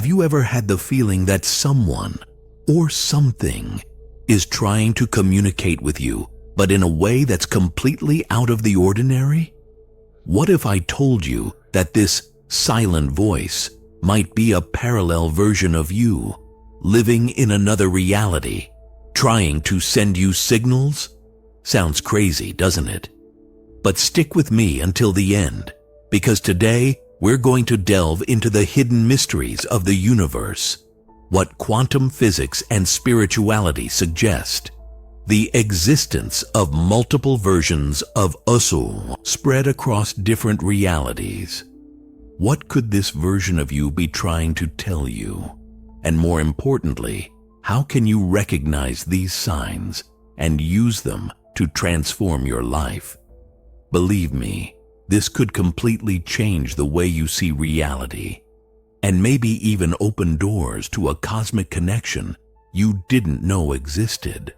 Have you ever had the feeling that someone or something is trying to communicate with you, but in a way that's completely out of the ordinary? What if I told you that this silent voice might be a parallel version of you, living in another reality, trying to send you signals? Sounds crazy, doesn't it? But stick with me until the end, because today we're going to delve into the hidden mysteries of the universe, what quantum physics and spirituality suggest, the existence of multiple versions of us spread across different realities. What could this version of you be trying to tell you? And more importantly, how can you recognize these signs and use them to transform your life? Believe me, this could completely change the way you see reality, and maybe even open doors to a cosmic connection you didn't know existed.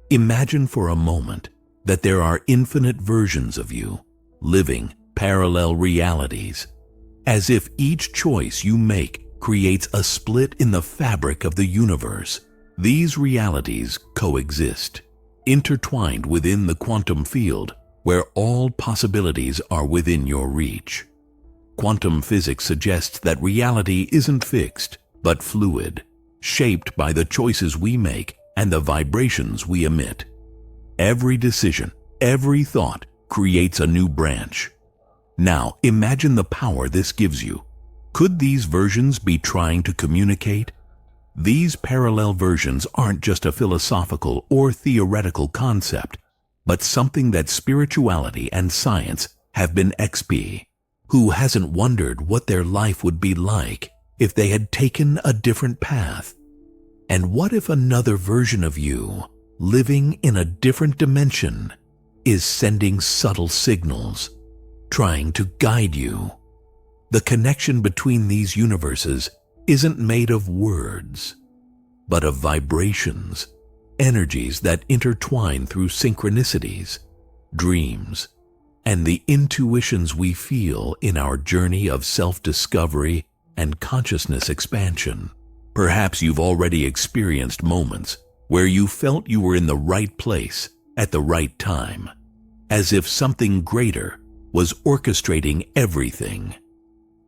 Imagine for a moment that there are infinite versions of you, living parallel realities, as if each choice you make creates a split in the fabric of the universe. These realities coexist, intertwined within the quantum field, where all possibilities are within your reach. Quantum physics suggests that reality isn't fixed, but fluid, shaped by the choices we make and the vibrations we emit. Every decision, every thought creates a new branch. Now, imagine the power this gives you. Could these versions be trying to communicate? These parallel versions aren't just a philosophical or theoretical concept, but something that spirituality and science have been XP. Who hasn't wondered what their life would be like if they had taken a different path? And what if another version of you, living in a different dimension, is sending subtle signals, trying to guide you? The connection between these universes isn't made of words, but of vibrations, energies that intertwine through synchronicities, dreams, and the intuitions we feel in our journey of self-discovery and consciousness expansion. Perhaps you've already experienced moments where you felt you were in the right place at the right time, as if something greater was orchestrating everything.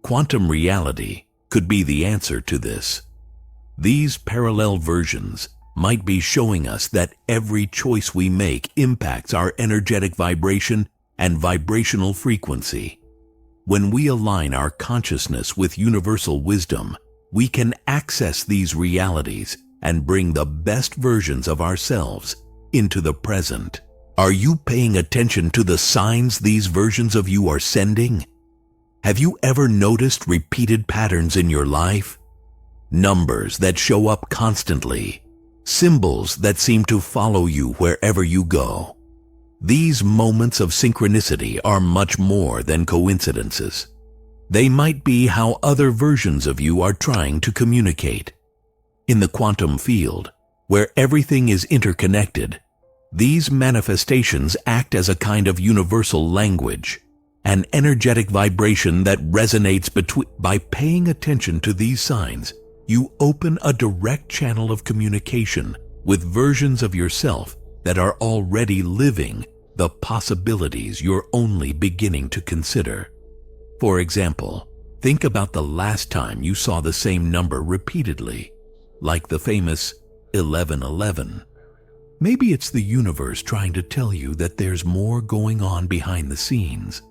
Quantum reality could be the answer to this. These parallel versions might be showing us that every choice we make impacts our energetic vibration and vibrational frequency. When we align our consciousness with universal wisdom, we can access these realities and bring the best versions of ourselves into the present. Are you paying attention to the signs these versions of you are sending? Have you ever noticed repeated patterns in your life? Numbers that show up constantly, symbols that seem to follow you wherever you go. These moments of synchronicity are much more than coincidences. They might be how other versions of you are trying to communicate. In the quantum field, where everything is interconnected, these manifestations act as a kind of universal language, an energetic vibration that resonates By paying attention to these signs, you open a direct channel of communication with versions of yourself that are already living the possibilities you're only beginning to consider. For example, think about the last time you saw the same number repeatedly, like the famous 1111. Maybe it's the universe trying to tell you that there's more going on behind the scenes,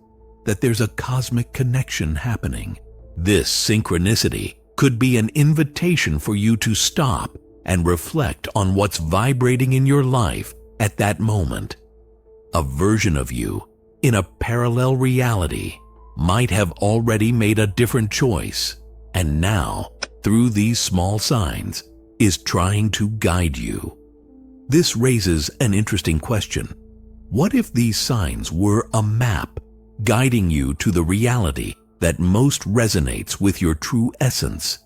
that there's a cosmic connection happening. This synchronicity could be an invitation for you to stop and reflect on what's vibrating in your life at that moment. A version of you in a parallel reality might have already made a different choice, and now, through these small signs, is trying to guide you. This raises an interesting question. What if these signs were a map guiding you to the reality that most resonates with your true essence?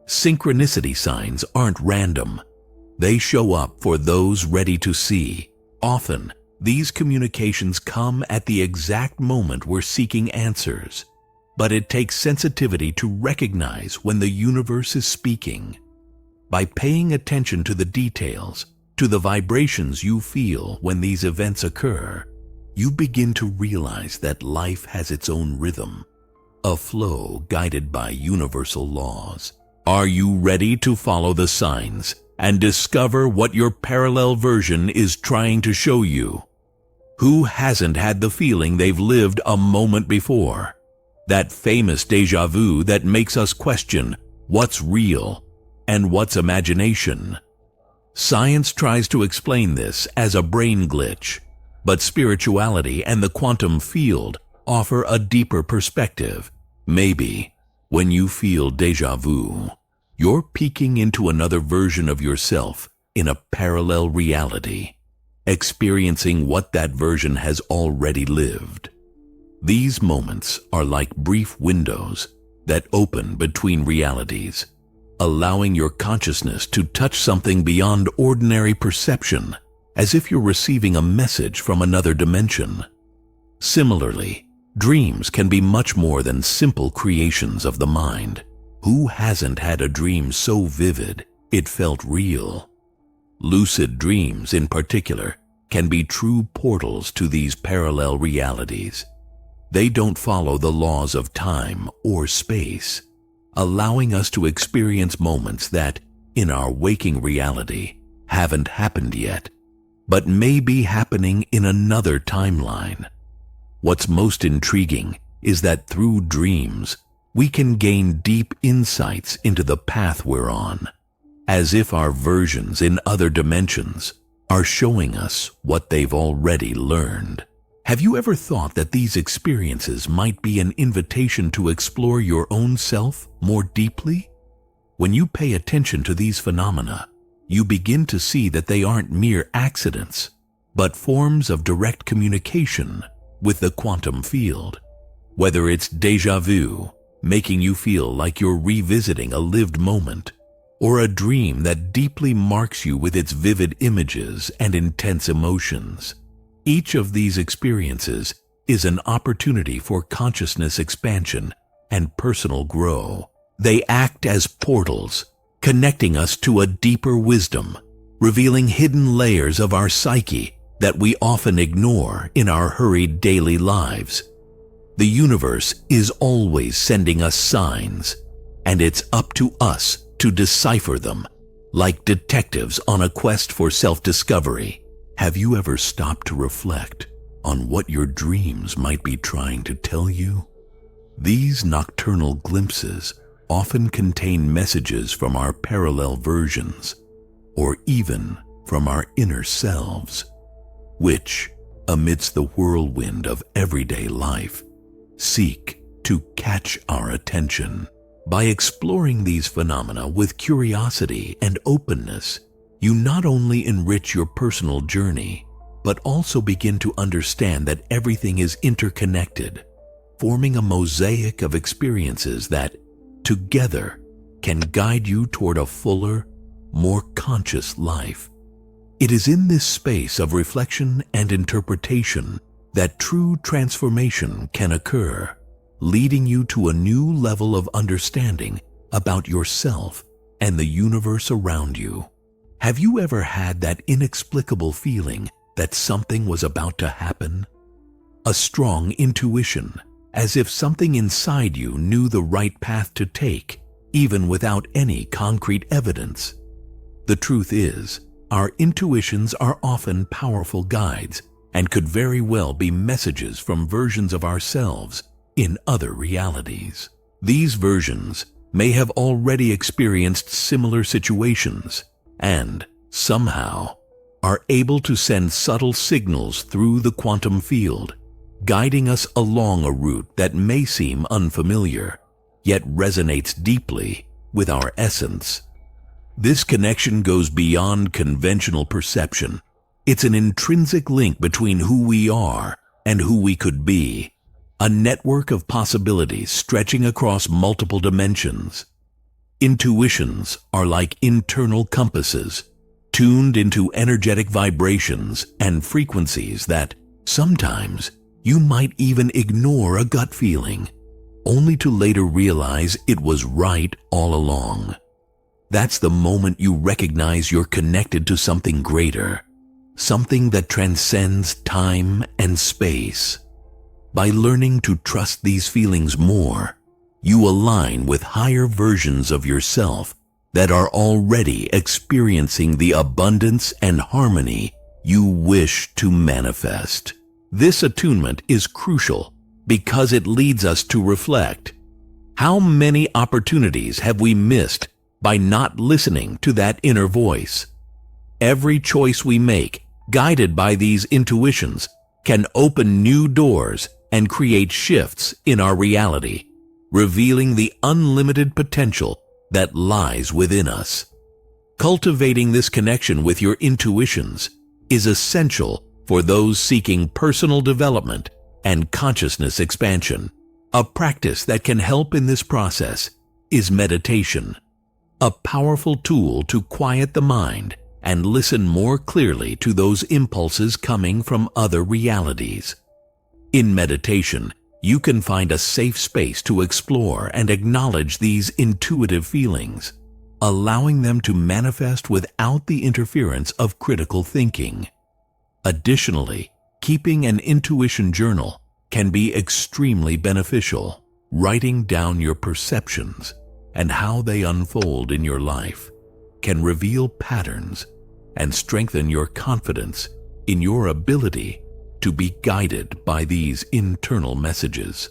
Synchronicity signs aren't random. They show up for those ready to see. Often, these communications come at the exact moment we're seeking answers. but it takes sensitivity to recognize when the universe is speaking. By paying attention to the details, to the vibrations you feel when these events occur, you begin to realize that life has its own rhythm, a flow guided by universal laws. Are you ready to follow the signs and discover what your parallel version is trying to show you? Who hasn't had the feeling they've lived a moment before? That famous déjà vu that makes us question what's real and what's imagination. Science tries to explain this as a brain glitch, but spirituality and the quantum field offer a deeper perspective. Maybe, when you feel déjà vu, you're peeking into another version of yourself in a parallel reality, experiencing what that version has already lived. These moments are like brief windows that open between realities, allowing your consciousness to touch something beyond ordinary perception, as if you're receiving a message from another dimension. Similarly, dreams can be much more than simple creations of the mind. Who hasn't had a dream so vivid it felt real? Lucid dreams, in particular, can be true portals to these parallel realities. They don't follow the laws of time or space, allowing us to experience moments that, in our waking reality, haven't happened yet, but may be happening in another timeline. What's most intriguing is that through dreams, we can gain deep insights into the path we're on, as if our versions in other dimensions are showing us what they've already learned. Have you ever thought that these experiences might be an invitation to explore your own self more deeply? When you pay attention to these phenomena, you begin to see that they aren't mere accidents, but forms of direct communication with the quantum field. Whether it's déjà vu, making you feel like you're revisiting a lived moment, or a dream that deeply marks you with its vivid images and intense emotions, each of these experiences is an opportunity for consciousness expansion and personal growth. They act as portals, connecting us to a deeper wisdom, revealing hidden layers of our psyche that we often ignore in our hurried daily lives. The universe is always sending us signs, and it's up to us to decipher them, like detectives on a quest for self-discovery. Have you ever stopped to reflect on what your dreams might be trying to tell you? These nocturnal glimpses often contain messages from our parallel versions, or even from our inner selves, which, amidst the whirlwind of everyday life, seek to catch our attention. By exploring these phenomena with curiosity and openness, you not only enrich your personal journey, but also begin to understand that everything is interconnected, forming a mosaic of experiences that, together, can guide you toward a fuller, more conscious life. It is in this space of reflection and interpretation that true transformation can occur, leading you to a new level of understanding about yourself and the universe around you. Have you ever had that inexplicable feeling that something was about to happen? A strong intuition, as if something inside you knew the right path to take, even without any concrete evidence. The truth is, our intuitions are often powerful guides and could very well be messages from versions of ourselves in other realities. These versions may have already experienced similar situations and, somehow, are able to send subtle signals through the quantum field, guiding us along a route that may seem unfamiliar, yet resonates deeply with our essence. This connection goes beyond conventional perception. It's an intrinsic link between who we are and who we could be, a network of possibilities stretching across multiple dimensions. Intuitions are like internal compasses, tuned into energetic vibrations and frequencies that, sometimes, you might even ignore a gut feeling. only to later realize it was right all along. That's the moment you recognize you're connected to something greater, something that transcends time and space. By learning to trust these feelings more, you align with higher versions of yourself that are already experiencing the abundance and harmony you wish to manifest. This attunement is crucial because it leads us to reflect. How many opportunities have we missed by not listening to that inner voice? Every choice we make, guided by these intuitions, can open new doors and create shifts in our reality, revealing the unlimited potential that lies within us. Cultivating this connection with your intuitions is essential for those seeking personal development and consciousness expansion. A practice that can help in this process is meditation, a powerful tool to quiet the mind and listen more clearly to those impulses coming from other realities. In meditation, you can find a safe space to explore and acknowledge these intuitive feelings, allowing them to manifest without the interference of critical thinking. Additionally, keeping an intuition journal can be extremely beneficial. Writing down your perceptions and how they unfold in your life can reveal patterns and strengthen your confidence in your ability to be guided by these internal messages.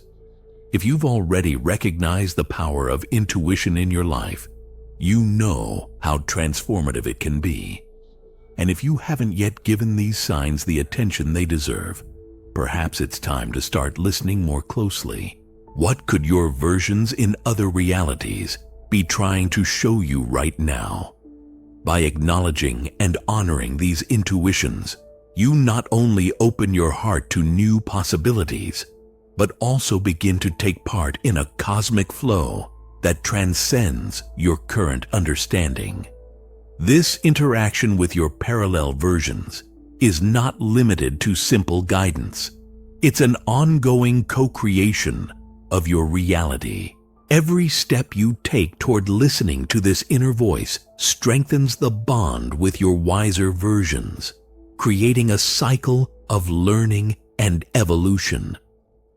If you've already recognized the power of intuition in your life, you know how transformative it can be. And if you haven't yet given these signs the attention they deserve, perhaps it's time to start listening more closely. What could your versions in other realities be trying to show you right now? By acknowledging and honoring these intuitions, you not only open your heart to new possibilities, but also begin to take part in a cosmic flow that transcends your current understanding. This interaction with your parallel versions is not limited to simple guidance. It's an ongoing co-creation of your reality. Every step you take toward listening to this inner voice strengthens the bond with your wiser versions, creating a cycle of learning and evolution.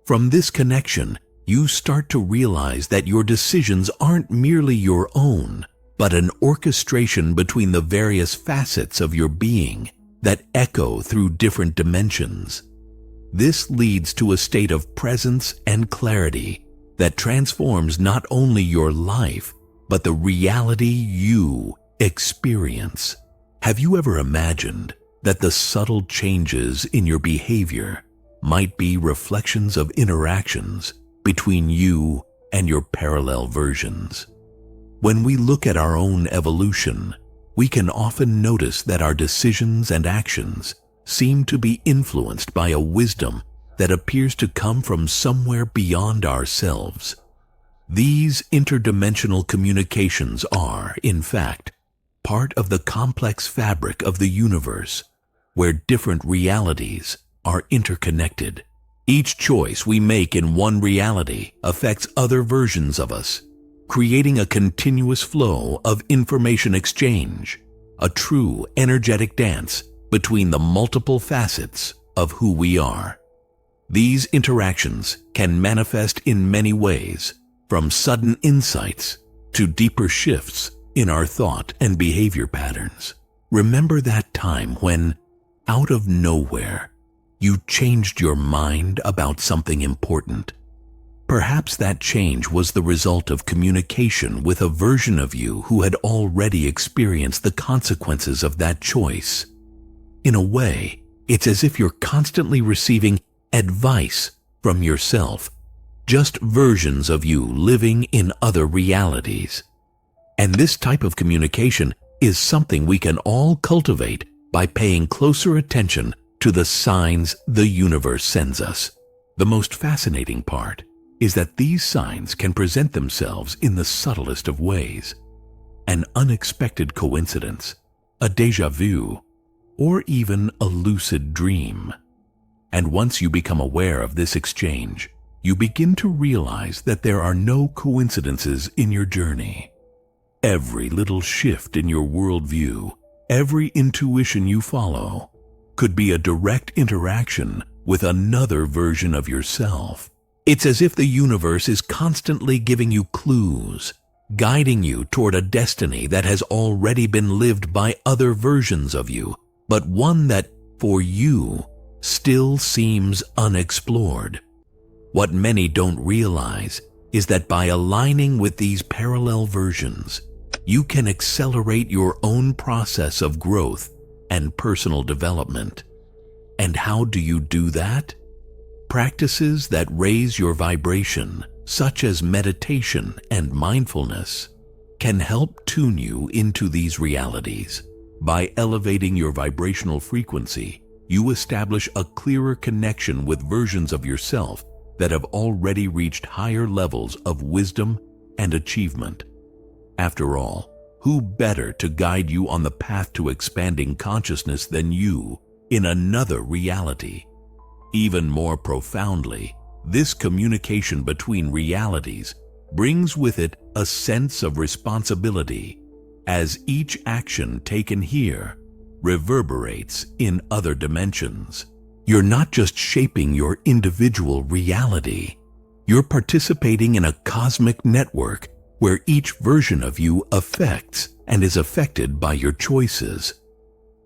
From this connection, you start to realize that your decisions aren't merely your own, but an orchestration between the various facets of your being that echo through different dimensions. This leads to a state of presence and clarity that transforms not only your life, but the reality you experience. Have you ever imagined that the subtle changes in your behavior might be reflections of interactions between you and your parallel versions? When we look at our own evolution, we can often notice that our decisions and actions seem to be influenced by a wisdom that appears to come from somewhere beyond ourselves. These interdimensional communications are, in fact, part of the complex fabric of the universe, where different realities are interconnected. Each choice we make in one reality affects other versions of us, creating a continuous flow of information exchange, a true energetic dance between the multiple facets of who we are. These interactions can manifest in many ways, from sudden insights to deeper shifts in our thought and behavior patterns. Remember that time when, out of nowhere, you changed your mind about something important. Perhaps that change was the result of communication with a version of you who had already experienced the consequences of that choice. In a way, it's as if you're constantly receiving advice from yourself, just versions of you living in other realities. And this type of communication is something we can all cultivate by paying closer attention to the signs the universe sends us. The most fascinating part is that these signs can present themselves in the subtlest of ways. An unexpected coincidence, a déjà vu, or even a lucid dream. And once you become aware of this exchange, you begin to realize that there are no coincidences in your journey. Every little shift in your worldview, every intuition you follow, could be a direct interaction with another version of yourself. It's as if the universe is constantly giving you clues, guiding you toward a destiny that has already been lived by other versions of you, but one that, for you, still seems unexplored. What many don't realize is that by aligning with these parallel versions, you can accelerate your own process of growth and personal development. And how do you do that? Practices that raise your vibration, such as meditation and mindfulness, can help tune you into these realities. By elevating your vibrational frequency, you establish a clearer connection with versions of yourself that have already reached higher levels of wisdom and achievement. After all, who better to guide you on the path to expanding consciousness than you in another reality? Even more profoundly, this communication between realities brings with it a sense of responsibility, as each action taken here reverberates in other dimensions. You're not just shaping your individual reality, you're participating in a cosmic network where each version of you affects and is affected by your choices.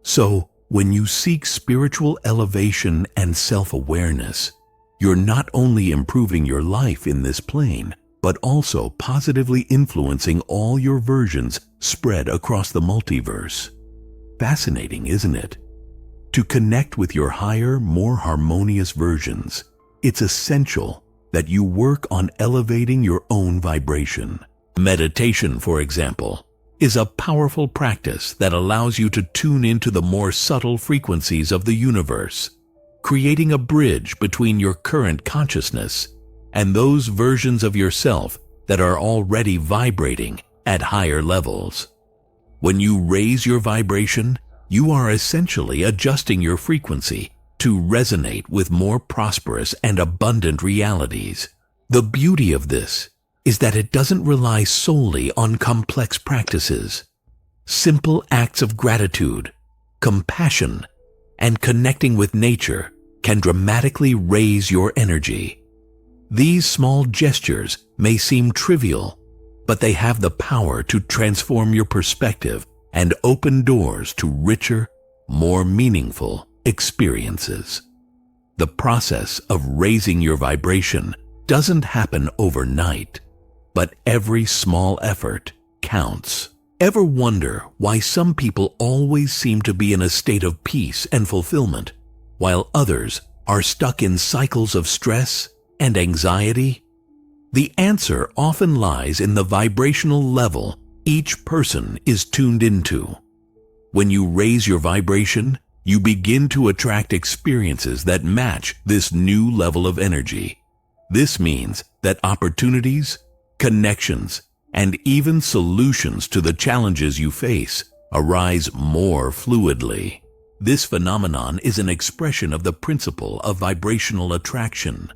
So, when you seek spiritual elevation and self-awareness, you're not only improving your life in this plane, but also positively influencing all your versions spread across the multiverse. Fascinating, isn't it? To connect with your higher, more harmonious versions, it's essential that you work on elevating your own vibration. Meditation, for example, is a powerful practice that allows you to tune into the more subtle frequencies of the universe, creating a bridge between your current consciousness and those versions of yourself that are already vibrating at higher levels. When you raise your vibration, you are essentially adjusting your frequency to resonate with more prosperous and abundant realities. The beauty of this is that it doesn't rely solely on complex practices. Simple acts of gratitude, compassion, and connecting with nature can dramatically raise your energy. These small gestures may seem trivial, but they have the power to transform your perspective and open doors to richer, more meaningful experiences. The process of raising your vibration doesn't happen overnight, but every small effort counts. Ever wonder why some people always seem to be in a state of peace and fulfillment, while others are stuck in cycles of stress and anxiety? The answer often lies in the vibrational level each person is tuned into. When you raise your vibration, you begin to attract experiences that match this new level of energy. This means that opportunities, connections, and even solutions to the challenges you face arise more fluidly. This phenomenon is an expression of the principle of vibrational attraction,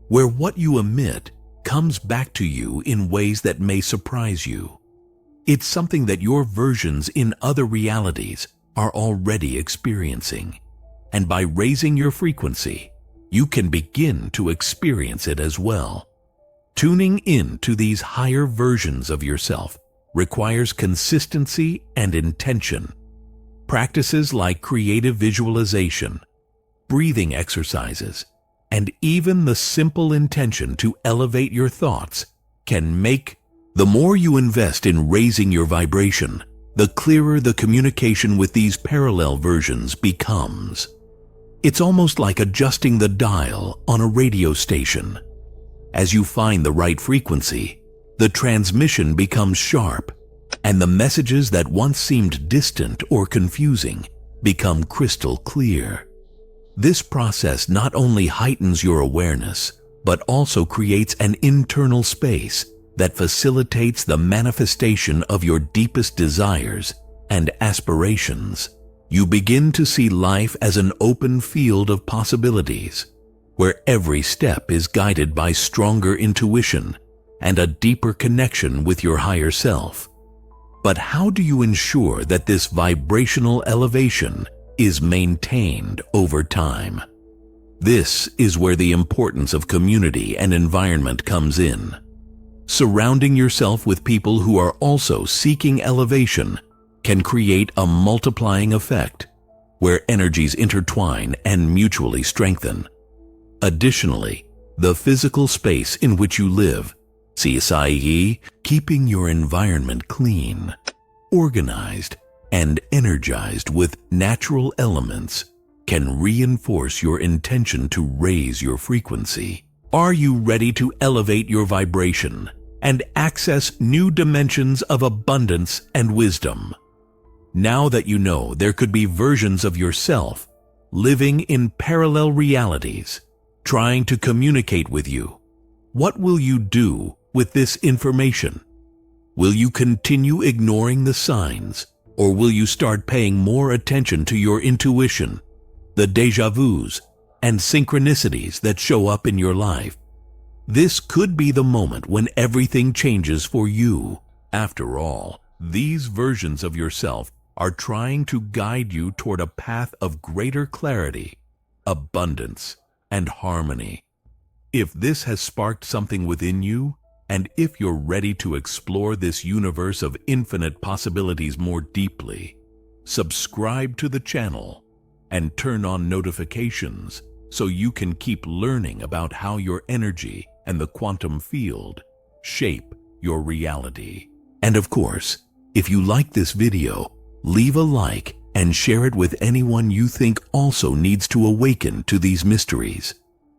where what you emit comes back to you in ways that may surprise you. It's something that your versions in other realities are already experiencing, and by raising your frequency, you can begin to experience it as well. Tuning in to these higher versions of yourself requires consistency and intention. Practices like creative visualization, breathing exercises, and even the simple intention to elevate your thoughts can make. The more you invest in raising your vibration, the clearer the communication with these parallel versions becomes. It's almost like adjusting the dial on a radio station. As you find the right frequency, the transmission becomes sharp, and the messages that once seemed distant or confusing become crystal clear. This process not only heightens your awareness, but also creates an internal space that facilitates the manifestation of your deepest desires and aspirations. You begin to see life as an open field of possibilities, where every step is guided by stronger intuition and a deeper connection with your higher self. But how do you ensure that this vibrational elevation is maintained over time? This is where the importance of community and environment comes in. Surrounding yourself with people who are also seeking elevation can create a multiplying effect where energies intertwine and mutually strengthen. Additionally, the physical space in which you live, i.e., keeping your environment clean, organized, and energized with natural elements, can reinforce your intention to raise your frequency. Are you ready to elevate your vibration and access new dimensions of abundance and wisdom? Now that you know there could be versions of yourself living in parallel realities, trying to communicate with you, what will you do with this information? Will you continue ignoring the signs, or will you start paying more attention to your intuition, the déjà vus, and synchronicities that show up in your life? This could be the moment when everything changes for you. After all, these versions of yourself are trying to guide you toward a path of greater clarity, abundance, and harmony. If this has sparked something within you, and if you're ready to explore this universe of infinite possibilities more deeply, subscribe to the channel and turn on notifications so you can keep learning about how your energy and the quantum field shape your reality. And of course, if you like this video, leave a like and share it with anyone you think also needs to awaken to these mysteries.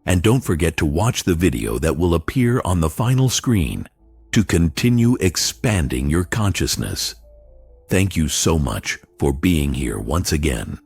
And don't forget to watch the video that will appear on the final screen to continue expanding your consciousness. Thank you so much for being here once again.